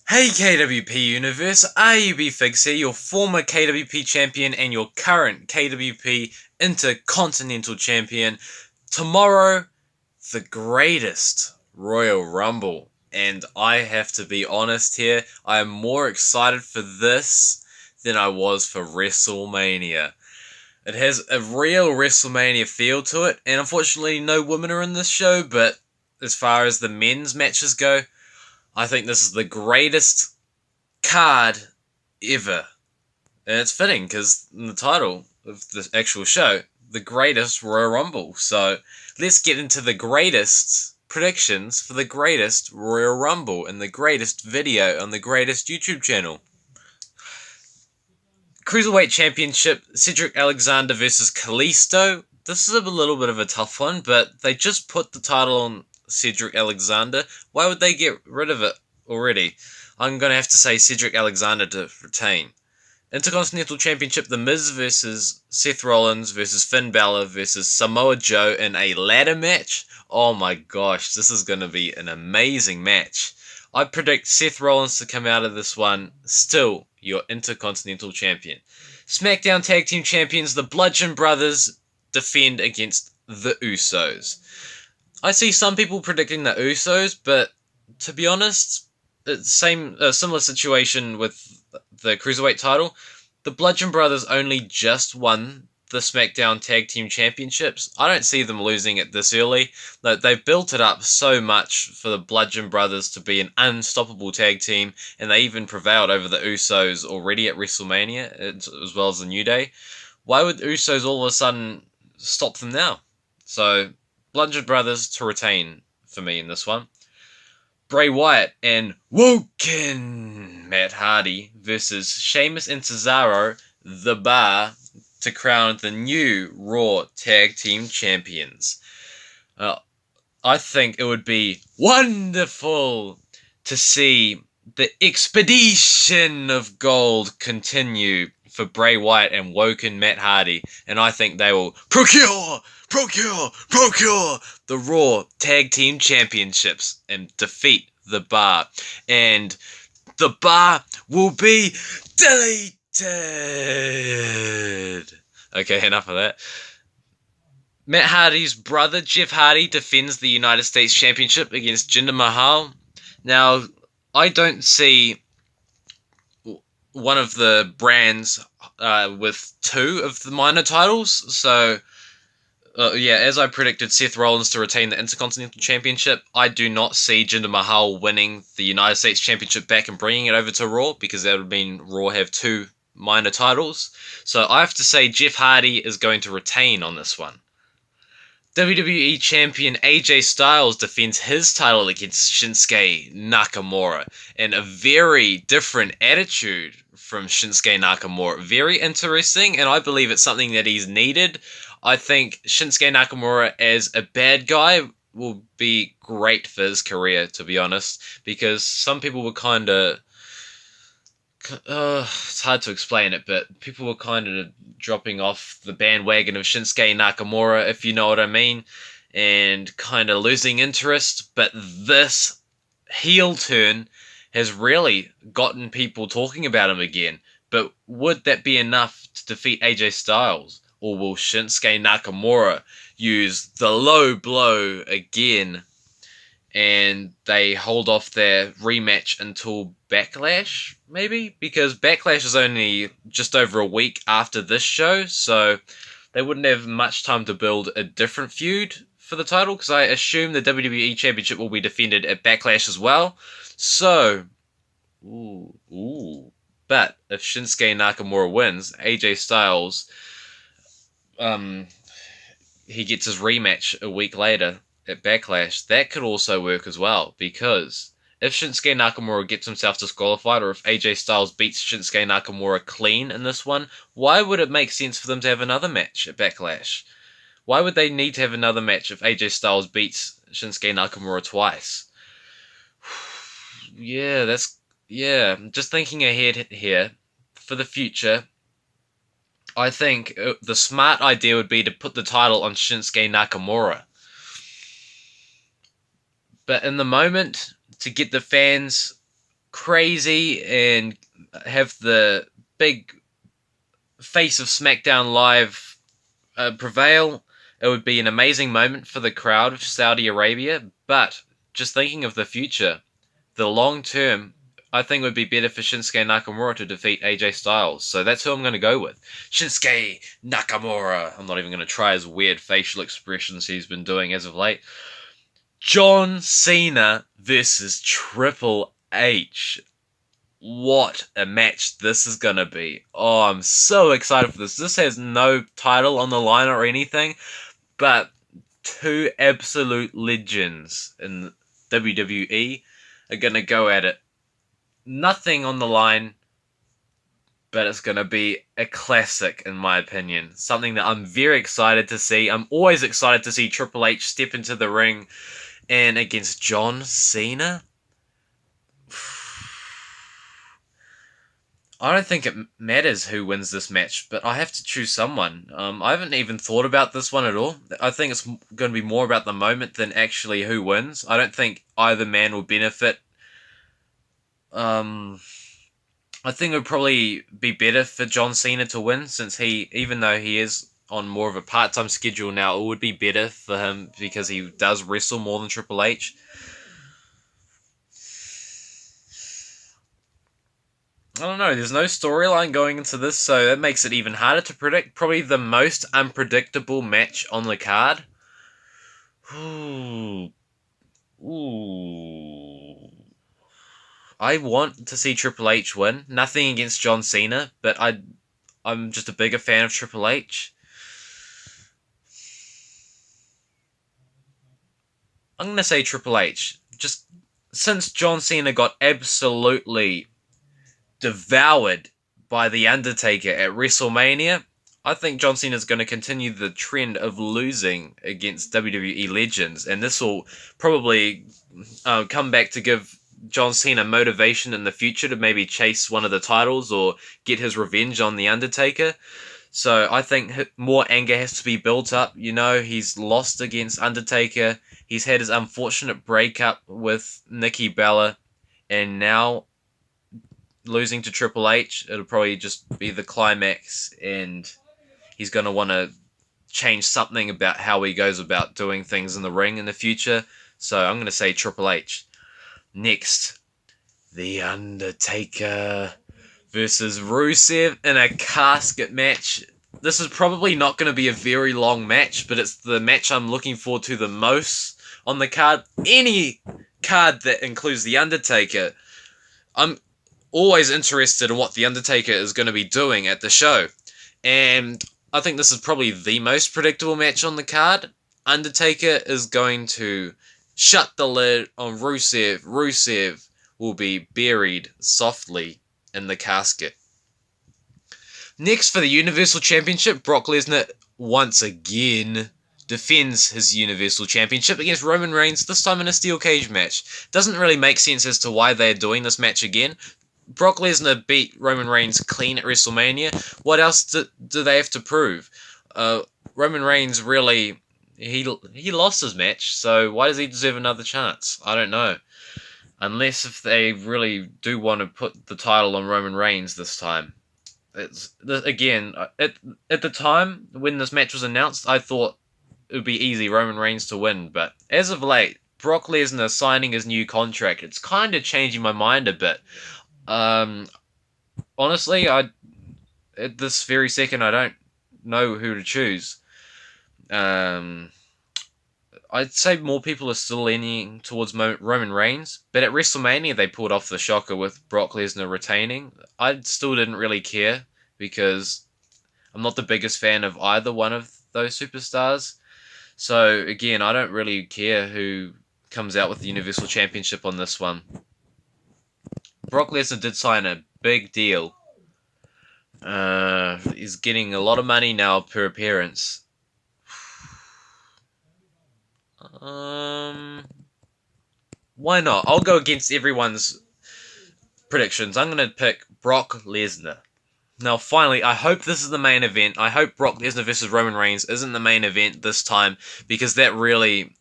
Hey KWP Universe, RUBFigs here, your former KWP champion and your current KWP Intercontinental Champion. Tomorrow, the greatest Royal Rumble. And I have to be honest here, I am more excited for this than I was for WrestleMania. It has a real WrestleMania feel to it, and unfortunately no women are in this show, but as far as the men's matches go, I think this is the greatest card ever. And it's fitting because in the title of the actual show, the greatest Royal Rumble. So let's get into the greatest predictions for the greatest Royal Rumble and the greatest video on the greatest YouTube channel. Cruiserweight Championship, Cedric Alexander versus Kalisto. This is a little bit of a tough one, but they just put the title on Cedric Alexander. Why would they get rid of it already? I'm going to have to say Cedric Alexander to retain. Intercontinental Championship, The Miz versus Seth Rollins versus Finn Balor versus Samoa Joe in a ladder match. Oh my gosh, this is going to be an amazing match. I predict Seth Rollins to come out of this one still your Intercontinental Champion. SmackDown Tag Team Champions, the Bludgeon Brothers defend against the Usos. I see some people predicting the Usos, but to be honest, it's similar situation with the Cruiserweight title. The Bludgeon Brothers only just won the SmackDown Tag Team Championships. I don't see them losing it this early. They've built it up so much for the Bludgeon Brothers to be an unstoppable tag team, and they even prevailed over the Usos already at WrestleMania, as well as the New Day. Why would the Usos all of a sudden stop them now? So, Bludgeon Brothers to retain for me in this one. Bray Wyatt and Woken Matt Hardy versus Sheamus and Cesaro, The Bar, to crown the new Raw Tag Team Champions. I think it would be wonderful to see the expedition of gold continue for Bray Wyatt and Woken Matt Hardy, and I think they will procure the Raw Tag Team Championships and defeat The Bar. And The Bar will be deleted. Okay, enough of that. Matt Hardy's brother, Jeff Hardy, defends the United States Championship against Jinder Mahal. Now, I don't see one of the brands with two of the minor titles, so as I predicted Seth Rollins to retain the Intercontinental Championship, I do not see Jinder Mahal winning the United States Championship back and bringing it over to Raw, because that would mean Raw have two minor titles. So I have to say Jeff Hardy is going to retain on this one. WWE Champion AJ Styles defends his title against Shinsuke Nakamura, and a very different attitude from Shinsuke Nakamura. Very interesting, and I believe it's something that he's needed. I think Shinsuke Nakamura as a bad guy will be great for his career, to be honest, because some people were kind of... it's hard to explain it, but people were kind of dropping off the bandwagon of Shinsuke Nakamura, if you know what I mean, and kind of losing interest, but this heel turn has really gotten people talking about him again. But would that be enough to defeat AJ Styles? Or will Shinsuke Nakamura use the low blow again and they hold off their rematch until Backlash, maybe? Because Backlash is only just over a week after this show, so they wouldn't have much time to build a different feud for the title, because I assume the WWE Championship will be defended at Backlash as well. So, but if Shinsuke Nakamura wins, AJ Styles, he gets his rematch a week later at Backlash. That could also work as well, because if Shinsuke Nakamura gets himself disqualified, or if AJ Styles beats Shinsuke Nakamura clean in this one, why would it make sense for them to have another match at Backlash? Why would they need to have another match if AJ Styles beats Shinsuke Nakamura twice? Just thinking ahead here for the future, I think the smart idea would be to put the title on Shinsuke Nakamura. But in the moment, to get the fans crazy and have the big face of SmackDown Live prevail, it would be an amazing moment for the crowd of Saudi Arabia. But just thinking of the future, the long term, I think it would be better for Shinsuke Nakamura to defeat AJ Styles. So that's who I'm going to go with. Shinsuke Nakamura. I'm not even going to try his weird facial expressions he's been doing as of late. John Cena versus Triple H. What a match this is going to be. Oh, I'm so excited for this. This has no title on the line or anything, but two absolute legends in WWE are going to go at it. Nothing on the line, but it's going to be a classic in my opinion. Something that I'm very excited to see. I'm always excited to see Triple H step into the ring and against John Cena. I don't think it matters who wins this match, but I have to choose someone. I haven't even thought about this one at all. I think it's going to be more about the moment than actually who wins. I don't think either man will benefit. I think it would probably be better for John Cena to win, since even though he is on more of a part-time schedule now, it would be better for him because he does wrestle more than Triple H. I don't know, there's no storyline going into this, so that makes it even harder to predict. Probably the most unpredictable match on the card. Ooh. I want to see Triple H win. Nothing against John Cena, but I'm just a bigger fan of Triple H. I'm going to say Triple H. Just since John Cena got absolutely devoured by The Undertaker at WrestleMania, I think John Cena is going to continue the trend of losing against WWE legends, and this will probably come back to give John Cena motivation in the future to maybe chase one of the titles or get his revenge on The Undertaker. So I think more anger has to be built up. You know, he's lost against Undertaker, he's had his unfortunate breakup with Nikki Bella, and now losing to Triple H, it'll probably just be the climax, and he's going to want to change something about how he goes about doing things in the ring in the future. So I'm going to say Triple H. Next, The Undertaker versus Rusev in a casket match. This is probably not going to be a very long match, but it's the match I'm looking forward to the most on the card. Any card that includes The Undertaker, I'm always interested in what The Undertaker is going to be doing at the show. And I think this is probably the most predictable match on the card. Undertaker is going to shut the lid on Rusev. Rusev will be buried softly in the casket. Next, for the Universal Championship, Brock Lesnar once again defends his Universal Championship against Roman Reigns, this time in a steel cage match. Doesn't really make sense as to why they're doing this match again. Brock Lesnar beat Roman Reigns clean at WrestleMania. What else do they have to prove? Roman Reigns really, he lost his match, so why does he deserve another chance? I don't know. Unless if they really do want to put the title on Roman Reigns this time. Again, at the time when this match was announced, I thought it would be easy Roman Reigns to win, but as of late, Brock Lesnar signing his new contract, it's kind of changing my mind a bit. Honestly, at this very second, I don't know who to choose. I'd say more people are still leaning towards Roman Reigns, but at WrestleMania they pulled off the shocker with Brock Lesnar retaining. I still didn't really care because I'm not the biggest fan of either one of those superstars. So again, I don't really care who comes out with the Universal Championship on this one. Brock Lesnar did sign a big deal. He's getting a lot of money now per appearance. Why not? I'll go against everyone's predictions. I'm going to pick Brock Lesnar. Now, finally, I hope this is the main event. I hope Brock Lesnar versus Roman Reigns isn't the main event this time, because that really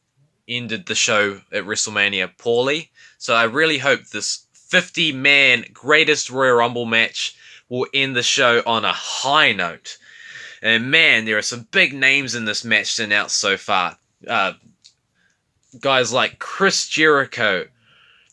ended the show at WrestleMania poorly. So I really hope this 50-man greatest Royal Rumble match will end the show on a high note. And man, there are some big names in this match to announce so far. Guys like Chris Jericho,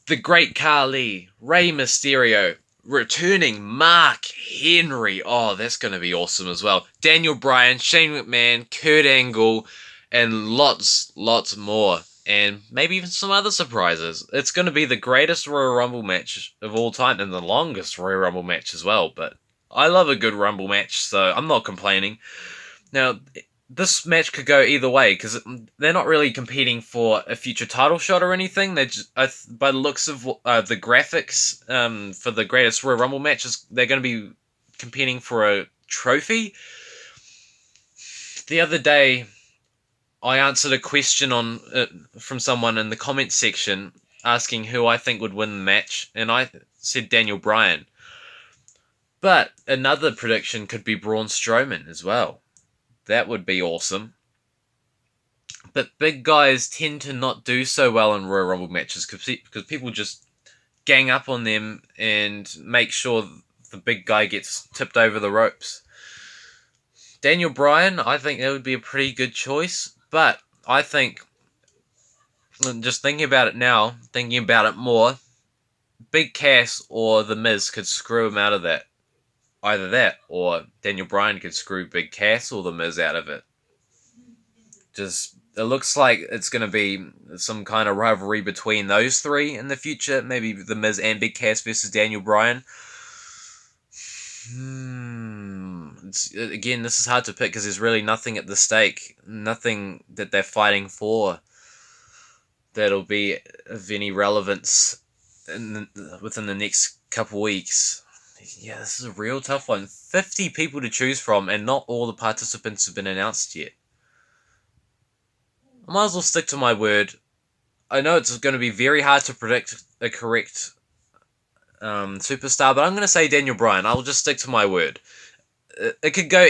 The Great Khali, Rey Mysterio, returning Mark Henry. Oh, that's going to be awesome as well. Daniel Bryan, Shane McMahon, Kurt Angle, and lots more. And maybe even some other surprises. It's going to be the greatest Royal Rumble match of all time, and the longest Royal Rumble match as well. But I love a good Rumble match, so I'm not complaining. Now, this match could go either way, because they're not really competing for a future title shot or anything. They just, by the looks of the graphics for the greatest Royal Rumble matches, they're going to be competing for a trophy. The other day, I answered a question from someone in the comments section asking who I think would win the match, and I said Daniel Bryan. But another prediction could be Braun Strowman as well. That would be awesome. But big guys tend to not do so well in Royal Rumble matches because people just gang up on them and make sure the big guy gets tipped over the ropes. Daniel Bryan, I think that would be a pretty good choice. But I think, just thinking about it now, thinking about it more, Big Cass or The Miz could screw him out of that. Either that, or Daniel Bryan could screw Big Cass or The Miz out of it. It looks like it's going to be some kind of rivalry between those three in the future. Maybe The Miz and Big Cass versus Daniel Bryan. Again, this is hard to pick because there's really nothing at the stake. Nothing that they're fighting for that'll be of any relevance within the next couple weeks. Yeah, this is a real tough one. 50 people to choose from, and not all the participants have been announced yet. I might as well stick to my word. I know it's going to be very hard to predict a correct superstar, but I'm going to say Daniel Bryan. I'll just stick to my word. It could go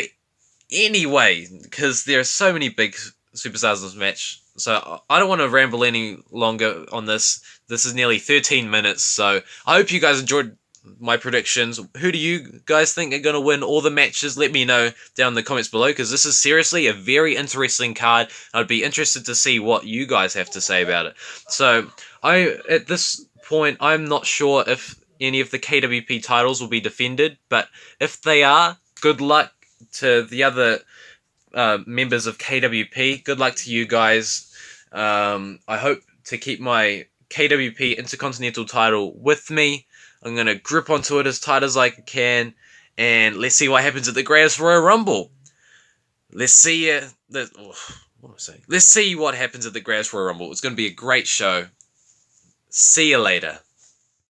any way, because there are so many big superstars in this match. So I don't want to ramble any longer on this. This is nearly 13 minutes, so I hope you guys enjoyed my predictions. Who do you guys think are going to win all the matches? Let me know down in the comments below, because this is seriously a very interesting card. I'd be interested to see what you guys have to say about it. So at this point, I'm not sure if any of the KWP titles will be defended, but if they are, good luck to the other members of KWP. Good luck to you guys. I hope to keep my KWP Intercontinental title with me. I'm going to grip onto it as tight as I can, and let's see what happens at the Greatest Royal Rumble. Let's see Let's see what happens at the Greatest Royal Rumble. It's going to be a great show. See you later.